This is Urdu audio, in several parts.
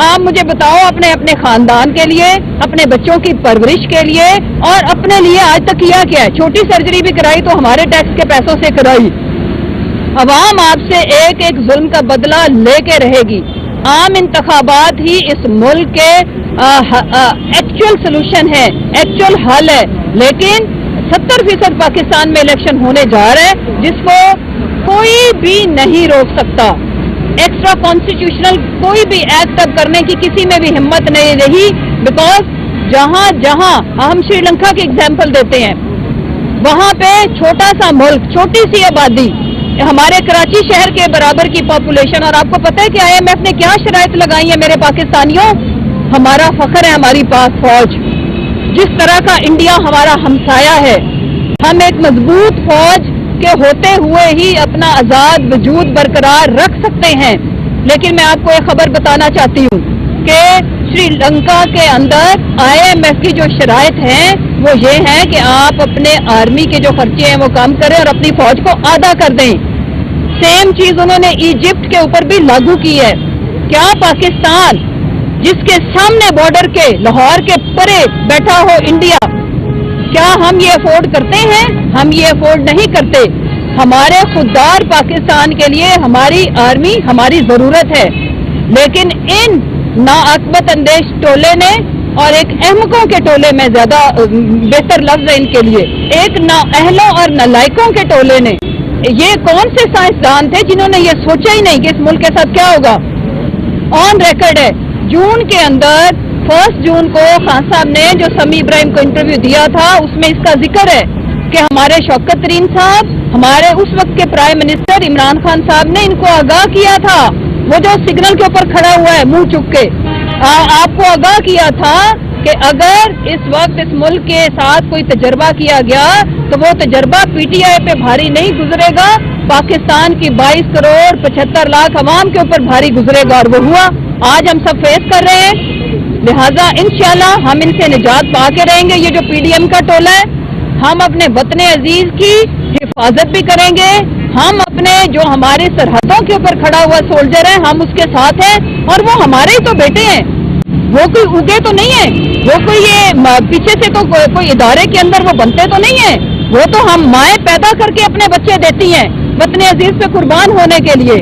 آپ مجھے بتاؤ اپنے اپنے خاندان کے لیے, اپنے بچوں کی پرورش کے لیے اور اپنے لیے آج تک کیا کیا ہے؟ چھوٹی سرجری بھی کرائی تو ہمارے ٹیکس کے پیسوں سے کرائی. عوام آپ سے ایک ایک ظلم کا بدلہ لے کے رہے گی. عام انتخابات ہی اس ملک کے ایکچوئل سلوشن ہے, ایکچوئل حل ہے. لیکن 70% پاکستان میں الیکشن ہونے جا رہا ہے جس کو کوئی بھی نہیں روک سکتا. ایکسٹرا کانسٹیٹیوشنل کوئی بھی ایکٹ اب کرنے کی کسی میں بھی ہمت نہیں رہی, بیکاز جہاں جہاں ہم شری لنکا کی ایگزامپل دیتے ہیں وہاں پہ چھوٹا سا ملک, چھوٹی سی آبادی, ہمارے کراچی شہر کے برابر کی پاپولیشن, اور آپ کو پتہ ہے کہ IMF نے کیا شرائط لگائی ہیں میرے پاکستانیوں؟ ہمارا فخر ہے ہماری پاک فوج. جس طرح کا انڈیا ہمارا ہمسایہ ہے, ہم ایک مضبوط فوج کے ہوتے ہوئے ہی اپنا آزاد وجود برقرار رکھ سکتے ہیں. لیکن میں آپ کو ایک خبر بتانا چاہتی ہوں کہ شری لنکا کے اندر IMF کی جو شرائط ہیں وہ یہ ہیں کہ آپ اپنے آرمی کے جو خرچے ہیں وہ کم کریں اور اپنی فوج کو آدھا کر دیں. سیم چیز انہوں نے ایجپٹ کے اوپر بھی لاگو کی ہے. کیا پاکستان جس کے سامنے بارڈر کے لاہور کے پرے بیٹھا ہو انڈیا, کیا ہم یہ افورڈ کرتے ہیں؟ ہم یہ افورڈ نہیں کرتے. ہمارے خوددار پاکستان کے لیے ہماری آرمی ہماری ضرورت ہے. لیکن ان ناعاقبت اندیش ٹولے نے, اور ایک احمقوں کے ٹولے میں زیادہ بہتر لفظ ہے ان کے لیے, ایک نااہلوں اور نالائقوں کے ٹولے نے, یہ کون سے سائنسدان تھے جنہوں نے یہ سوچا ہی نہیں کہ اس ملک کے ساتھ کیا ہوگا؟ آن ریکارڈ ہے جون کے اندر 1 جون کو خان صاحب نے جو سمی ابراہیم کو انٹرویو دیا تھا اس میں اس کا ذکر ہے کہ ہمارے شوکت ترین صاحب, ہمارے اس وقت کے پرائم منسٹر عمران خان صاحب نے ان کو آگاہ کیا تھا. وہ جو سگنل کے اوپر کھڑا ہوا ہے منہ چک کے, آپ کو آگاہ کیا تھا کہ اگر اس وقت اس ملک کے ساتھ کوئی تجربہ کیا گیا تو وہ تجربہ PTI پہ بھاری نہیں گزرے گا, پاکستان کی 22 کروڑ 75 لاکھ عوام کے اوپر بھاری گزرے گا. اور وہ ہوا. آج ہم سب فیس کر رہے ہیں. لہٰذا انشاءاللہ ہم ان سے نجات پا کے رہیں گے. یہ جو PDM کا ٹولہ ہے, ہم اپنے وطن عزیز کی حفاظت بھی کریں گے. ہم اپنے جو ہماری سرحدوں کے اوپر کھڑا ہوا سولجر ہے ہم اس کے ساتھ ہیں, اور وہ ہمارے ہی تو بیٹے ہیں, وہ کوئی اگے تو نہیں ہے, وہ کوئی یہ پیچھے سے تو کوئی ادارے کے اندر وہ بنتے تو نہیں ہیں, وہ تو ہم مائیں پیدا کر کے اپنے بچے دیتی ہیں وطن عزیز پہ قربان ہونے کے لیے.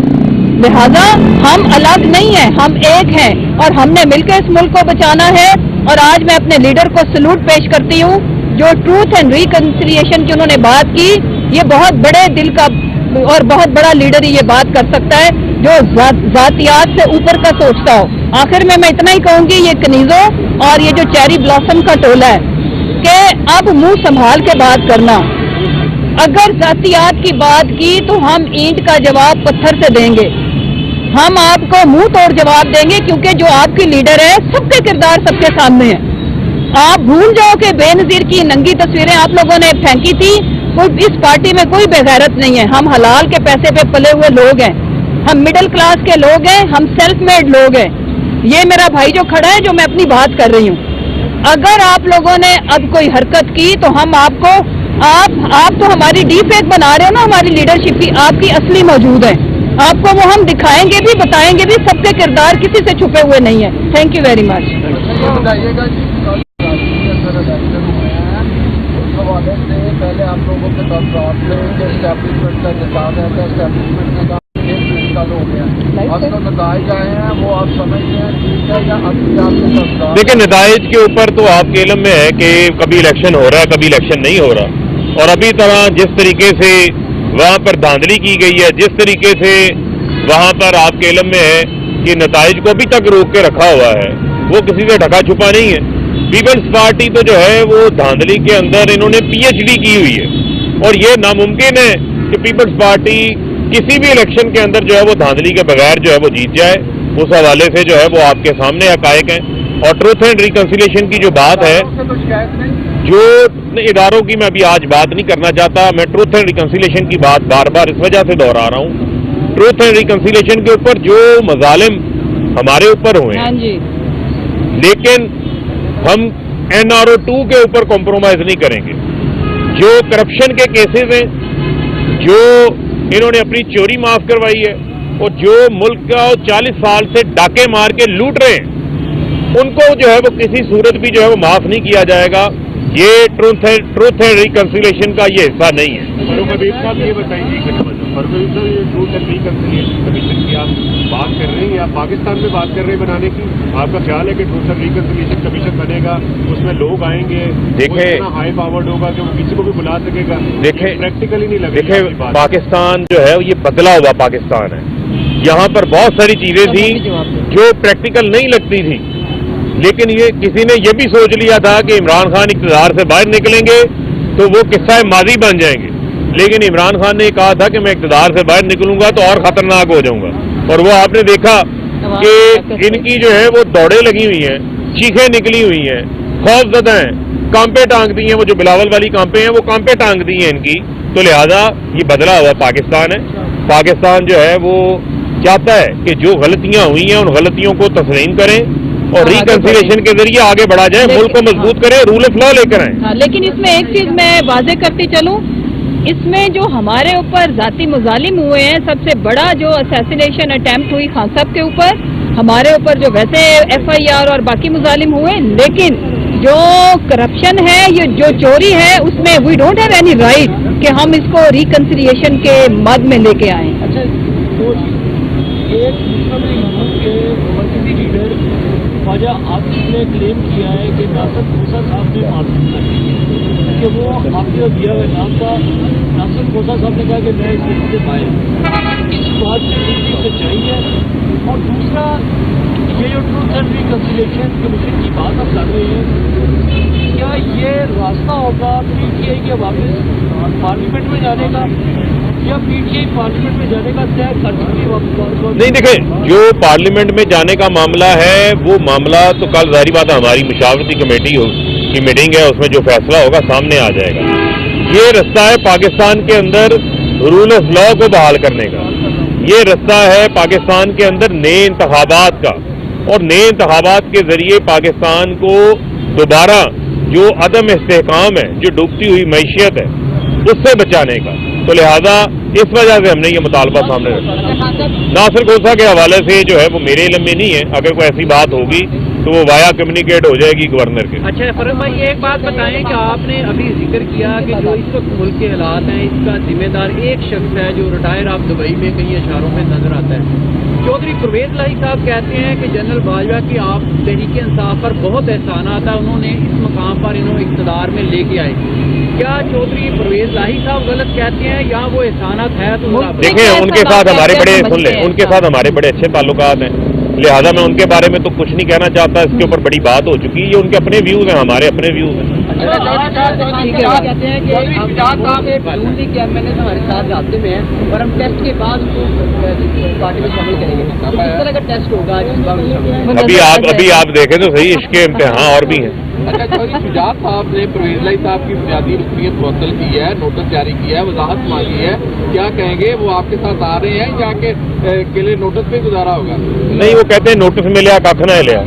لہذا ہم الگ نہیں ہیں, ہم ایک ہیں, اور ہم نے مل کے اس ملک کو بچانا ہے. اور آج میں اپنے لیڈر کو سلوٹ پیش کرتی ہوں جو ٹروتھ اینڈ ریکنسیلیشن کی انہوں نے بات کی. یہ بہت بڑے دل کا اور بہت بڑا لیڈر ہی یہ بات کر سکتا ہے جو ذاتیات سے اوپر کا سوچتا ہو. آخر میں اتنا ہی کہوں گی, یہ کنیزوں اور یہ جو چیری بلاسم کا ٹولہ ہے کہ اب منہ سنبھال کے بات کرنا. اگر ذاتیات کی بات کی تو ہم اینٹ کا جواب پتھر سے دیں گے, ہم آپ کو منہ توڑ جواب دیں گے, کیونکہ جو آپ کی لیڈر ہے سب کے کردار سب کے سامنے ہے. آپ بھول جاؤ کہ بے نظیر کی ننگی تصویریں آپ لوگوں نے پھینکی تھی. اس پارٹی میں کوئی بغیرت نہیں ہے. ہم حلال کے پیسے پہ پلے ہوئے لوگ ہیں, ہم مڈل کلاس کے لوگ ہیں, ہم سیلف میڈ لوگ ہیں. یہ میرا بھائی جو کھڑا ہے جو میں اپنی بات کر رہی ہوں, اگر آپ لوگوں نے اب کوئی حرکت کی تو ہم آپ کو آپ تو ہماری ڈی فیک بنا رہے ہو نا ہماری لیڈرشپ کی, آپ کی اصلی موجود ہے. آپ کو وہ ہم دکھائیں گے بھی, بتائیں گے بھی, سب کے کردار کسی سے چھپے ہوئے نہیں ہیں. Thank you very much. پہلے آپ لوگوں کے اسٹیبلشمنٹ کا نظام ہے, اسٹیبلشمنٹ کا ہو گیا, اب جو نتائج آئے ہیں وہ آپ سمجھتے ہیں ٹھیک ہے یا اب دیکھیں نتائج کے اوپر تو آپ کے علم میں ہے کہ کبھی الیکشن ہو رہا ہے کبھی الیکشن نہیں ہو رہا, اور ابھی طرح جس طریقے سے وہاں پر دھاندلی کی گئی ہے, جس طریقے سے وہاں پر آپ کے علم میں ہے کہ نتائج کو ابھی تک روک کے رکھا ہوا ہے, وہ کسی سے ڈھکا چھپا نہیں ہے. پیپلز پارٹی تو جو ہے وہ دھاندلی کے اندر انہوں نے PhD کی ہوئی ہے, اور یہ ناممکن ہے کہ پیپلز پارٹی کسی بھی الیکشن کے اندر جو ہے وہ دھاندلی کے بغیر جو ہے وہ جیت جائے. اس حوالے سے جو ہے وہ آپ کے سامنے حقائق ہیں. اور ٹروتھ اینڈ ریکنسیلیشن کی جو بات ہے, جو اداروں کی میں ابھی آج بات نہیں کرنا چاہتا, میں ٹروتھ اینڈ ریکنسیلیشن کی بات بار بار اس وجہ سے دہرا رہا ہوں. ٹروتھ اینڈ ریکنسیلیشن کے اوپر جو مظالم ہمارے اوپر ہوئے ہیں, لیکن ہم NRO 2 کے اوپر کمپرومائز نہیں کریں گے. جو کرپشن کے کیسز ہیں, جو انہوں نے اپنی چوری معاف کروائی ہے, اور جو ملک کا 40 سال سے ڈاکے مار کے لوٹ رہے ہیں ان کو جو ہے وہ کسی صورت بھی جو ہے وہ معاف نہیں کیا جائے گا. یہ ٹروتھ اینڈ ریکنسیلیشن کا یہ حصہ نہیں ہے. فاروق حبیب صاحب یہ بتائیے کہ فاروق حبیب صاحب یہ ٹروتھ اینڈ ریکنسیلیشن کمیشن کی آپ بات کر رہے ہیں یا پاکستان میں بات کر رہے ہیں بنانے کی؟ آپ کا خیال ہے کہ ٹروتھ اینڈ ریکنسیلیشن کمیشن بنے گا, اس میں لوگ آئیں گے, دیکھیں اتنا ہائی پاورڈ ہوگا کہ وہ کسی کو بھی بلا سکے گا؟ دیکھیں پریکٹیکلی نہیں لگے. دیکھیں پاکستان جو ہے یہ بدلا ہوا پاکستان ہے. یہاں پر بہت ساری چیزیں تھیں جو پریکٹیکل نہیں لگتی تھیں, لیکن یہ کسی نے یہ بھی سوچ لیا تھا کہ عمران خان اقتدار سے باہر نکلیں گے تو وہ قصہ ماضی بن جائیں گے. لیکن عمران خان نے یہ کہا تھا کہ میں اقتدار سے باہر نکلوں گا تو اور خطرناک ہو جاؤں گا, اور وہ آپ نے دیکھا کہ ان کی جو ہے وہ دوڑیں لگی ہوئی ہیں, چیخیں نکلی ہوئی ہیں, خوف زدہ ہیں, کانپیں ٹانگ دی ہیں. وہ جو بلاول والی کانپیں ہیں وہ کانپیں ٹانگ دی ہیں ان کی. تو لہذا یہ بدلا ہوا پاکستان ہے. پاکستان جو ہے وہ چاہتا ہے کہ جو غلطیاں ہوئی ہیں ان غلطیوں کو تسلیم کریں اور ریکنسیلیشن کے ذریعے آگے بڑھا جائے, ملک کو مضبوط کریں, رول آف لا لے کر آئیں. لیکن اس میں ایک چیز میں واضح کرتی چلوں, اس میں جو ہمارے اوپر ذاتی مظالم ہوئے ہیں, سب سے بڑا جو اسیسینیشن اٹیمپٹ ہوئی خان صاحب کے اوپر, ہمارے اوپر جو ویسے FIR اور باقی مظالم ہوئے, لیکن جو کرپشن ہے, یہ جو چوری ہے, اس میں we don't have any right کہ ہم اس کو ریکنسیلیشن کے مد میں لے کے آئیں. اچھا ایک دوسرا مرکزی لیڈر خواجہ عاطف نے کلیم کیا ہے کہ ناصر کھوسا صاحب نے معذرت کر دی کہ وہ آپ کے دیا ہوئے نام کا ناصر کھوسا صاحب نے کہا کہ میں اس وقت سے باہر ہوں. اس بات میں کتنی سچائی ہے؟ اور دوسرا یہ جو ٹروتھ اینڈ ریکنسیلیشن کمیشن کی بات آپ کر رہے ہیں, کیا یہ راستہ ہوگا PTI کے واپس پارلیمنٹ میں جانے کا, یا PTI پارلیمنٹ میں جانے کا طے کر چکی ہے واپس؟ نہیں, دیکھیں جو پارلیمنٹ میں جانے کا معاملہ ہے وہ معاملہ تو کل ظاہری بات ہے ہماری مشاورتی کمیٹی کی میٹنگ ہے, اس میں جو فیصلہ ہوگا سامنے آ جائے گا. یہ رستہ ہے پاکستان کے اندر رول آف لا کو بحال کرنے کا, یہ رستہ ہے پاکستان کے اندر نئے انتخابات کا, اور نئے انتخابات کے ذریعے پاکستان کو دوبارہ جو عدم استحکام ہے, جو ڈوبتی ہوئی معیشت ہے, اس سے بچانے کا. تو لہذا اس وجہ سے ہم نے یہ مطالبہ سامنے رکھا. ناصر کھوسا کے حوالے سے جو ہے وہ میرے علم میں نہیں ہے, اگر کوئی ایسی بات ہوگی تو وہ وایا کمیونیکیٹ ہو جائے گی گورنر کے. اچھا فاروق بھائی ایک بات بتائیں کہ آپ نے ابھی ذکر کیا کہ جو اس وقت ملک کے حالات ہیں اس کا ذمہ دار ایک شخص ہے جو ریٹائر آپ دبئی میں کئی اشاروں میں نظر آتا ہے. چودھری پرویز لاہی صاحب کہتے ہیں کہ جنرل باجوہ کی آپ تحریک انصاف پر بہت احسانات ہے, انہوں نے اس مقام پر انہوں اقتدار میں لے کے آئے. کیا چودھری پرویز لاہی صاحب غلط کہتے ہیں یا وہ احسانات ہے؟ تو دیکھیں ان کے ساتھ ہمارے بڑے سن لیں, ان کے ساتھ ہمارے بڑے اچھے تعلقات ہیں, لہذا میں ان کے بارے میں تو کچھ نہیں کہنا چاہتا. اس کے اوپر بڑی بات ہو چکی ہے, یہ ان کے اپنے ویوز ہیں, ہمارے اپنے ویوز ہیں. ہمارے ساتھ رابطے میں ہیں اور ہم ٹیسٹ کے بعد پارٹی میں شامل کریں گے. کس طرح کا ٹیسٹ ہوگا؟ ابھی آپ دیکھیں تو صحیح, اس کے امتحان اور بھی ہیں. اچھا چودھری شجاعت صاحب نے پرویز لاہی صاحب کی بنیادی رکنیت معطل کی ہے, نوٹس جاری کیا ہے, وضاحت مانگی ہے, کیا کہیں گے؟ وہ آپ کے ساتھ آ رہے ہیں یا کہ کے لیے نوٹس پہ گزارا ہوگا؟ نہیں, وہ کہتے ہیں نوٹس ملیا کھ نہ لیا.